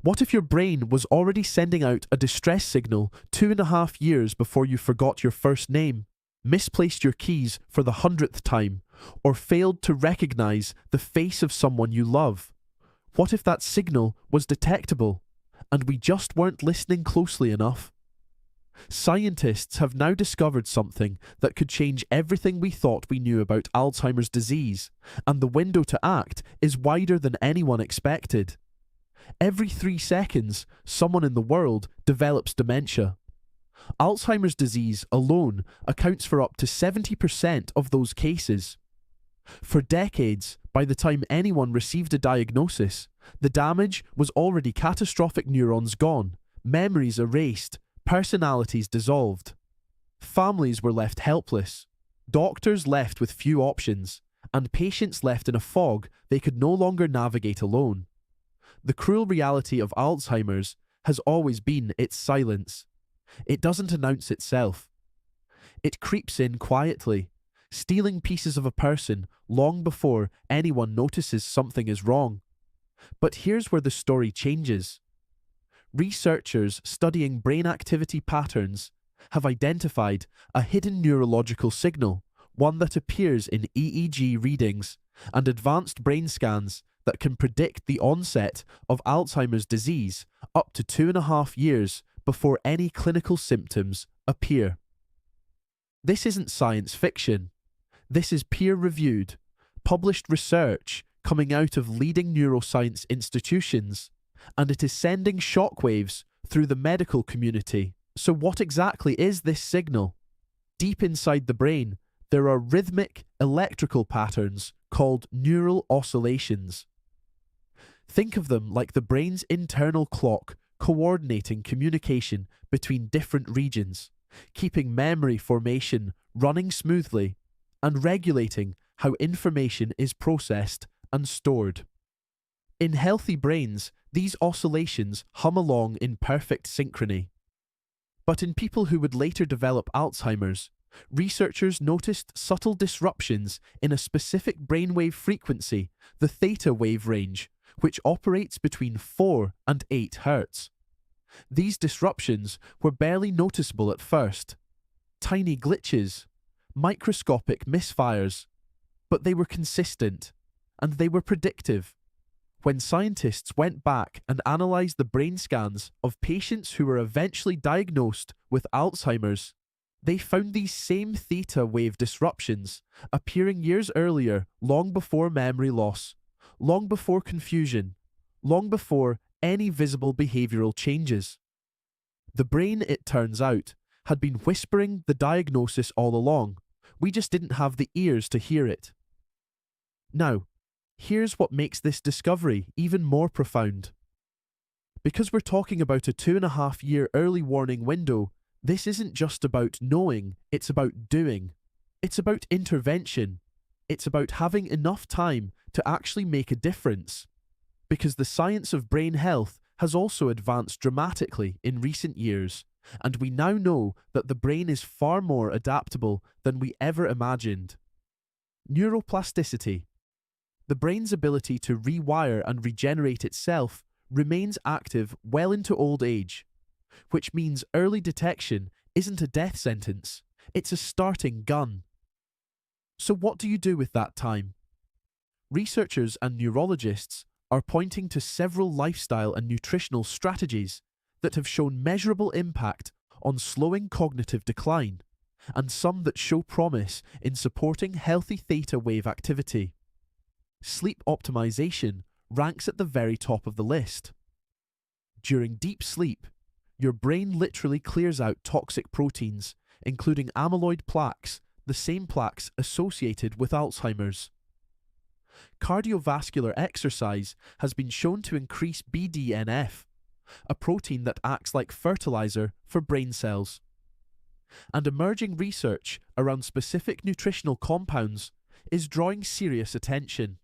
What if your brain was already sending out a distress signal 2.5 years before you forgot your first name, misplaced your keys for the 100th time, or failed to recognize the face of someone you love? What if that signal was detectable, and we just weren't listening closely enough? Scientists have now discovered something that could change everything we thought we knew about Alzheimer's disease, and the window to act is wider than anyone expected. Every 3 seconds, someone in the world develops dementia. Alzheimer's disease alone accounts for up to 70% of those cases. For decades, by the time anyone received a diagnosis, the damage was already catastrophic: neurons gone, memories erased, personalities dissolved. Families were left helpless, doctors left with few options, and patients left in a fog they could no longer navigate alone. The cruel reality of Alzheimer's has always been its silence. It doesn't announce itself. It creeps in quietly, stealing pieces of a person long before anyone notices something is wrong. But here's where the story changes. Researchers studying brain activity patterns have identified a hidden neurological signal, one that appears in EEG readings and advanced brain scans that can predict the onset of Alzheimer's disease up to 2.5 years before any clinical symptoms appear. This isn't science fiction. This is peer-reviewed, published research coming out of leading neuroscience institutions, and it is sending shockwaves through the medical community. So what exactly is this signal? Deep inside the brain, there are rhythmic electrical patterns called neural oscillations. Think of them like the brain's internal clock coordinating communication between different regions, keeping memory formation running smoothly, and regulating how information is processed and stored. In healthy brains, these oscillations hum along in perfect synchrony. But in people who would later develop Alzheimer's, researchers noticed subtle disruptions in a specific brainwave frequency, the theta wave range, which operates between 4 and 8 Hz. These disruptions were barely noticeable at first. Tiny glitches, microscopic misfires, but they were consistent, and they were predictive. When scientists went back and analysed the brain scans of patients who were eventually diagnosed with Alzheimer's, they found these same theta wave disruptions appearing years earlier, long before memory loss, long before confusion, long before any visible behavioural changes. The brain, it turns out, had been whispering the diagnosis all along. We just didn't have the ears to hear it. Now, here's what makes this discovery even more profound. Because we're talking about a 2.5-year early warning window, this isn't just about knowing, it's about doing. It's about intervention. It's about having enough time to actually make a difference. Because the science of brain health has also advanced dramatically in recent years, and we now know that the brain is far more adaptable than we ever imagined. Neuroplasticity. The brain's ability to rewire and regenerate itself remains active well into old age, which means early detection isn't a death sentence, it's a starting gun. So what do you do with that time? Researchers and neurologists are pointing to several lifestyle and nutritional strategies that have shown measurable impact on slowing cognitive decline, and some that show promise in supporting healthy theta wave activity. Sleep optimization ranks at the very top of the list. During deep sleep, your brain literally clears out toxic proteins, including amyloid plaques, the same plaques associated with Alzheimer's. Cardiovascular exercise has been shown to increase BDNF, a protein that acts like fertilizer for brain cells. And emerging research around specific nutritional compounds is drawing serious attention.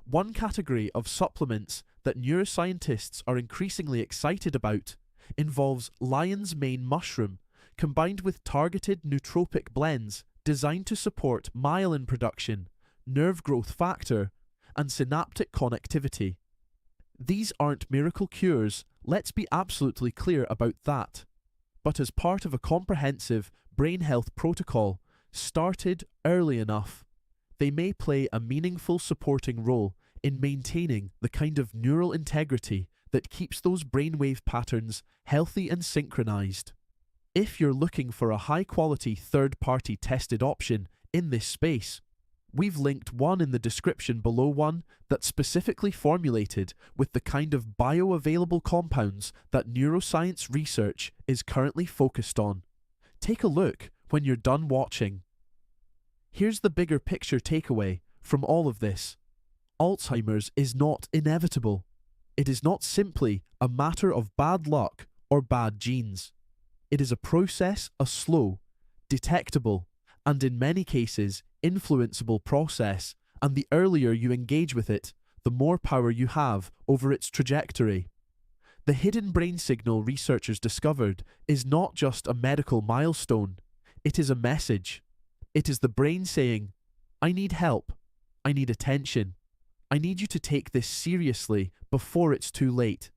One category of supplements that neuroscientists are increasingly excited about involves lion's mane mushroom combined with targeted nootropic blends designed to support myelin production, nerve growth factor, and synaptic connectivity. These aren't miracle cures, let's be absolutely clear about that. But as part of a comprehensive brain health protocol, started early enough, they may play a meaningful supporting role in maintaining the kind of neural integrity that keeps those brainwave patterns healthy and synchronized. If you're looking for a high-quality third-party tested option in this space, we've linked one in the description below, one that's specifically formulated with the kind of bioavailable compounds that neuroscience research is currently focused on. Take a look when you're done watching. Here's the bigger picture takeaway from all of this. Alzheimer's is not inevitable. It is not simply a matter of bad luck or bad genes. It is a process, a slow, detectable, and in many cases, influenceable process, and the earlier you engage with it, the more power you have over its trajectory. The hidden brain signal researchers discovered is not just a medical milestone, it is a message. It is the brain saying, I need help, I need attention, I need you to take this seriously before it's too late.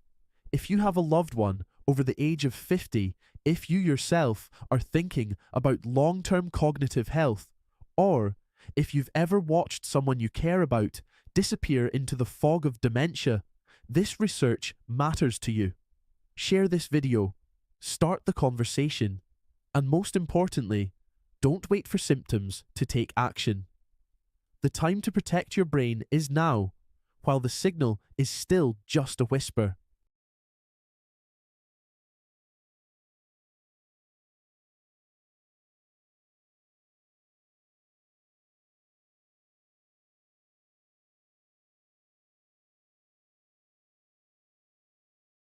If you have a loved one over the age of 50, if you yourself are thinking about long-term cognitive health, or if you've ever watched someone you care about disappear into the fog of dementia, this research matters to you. Share this video, start the conversation, and most importantly, don't wait for symptoms to take action. The time to protect your brain is now, while the signal is still just a whisper.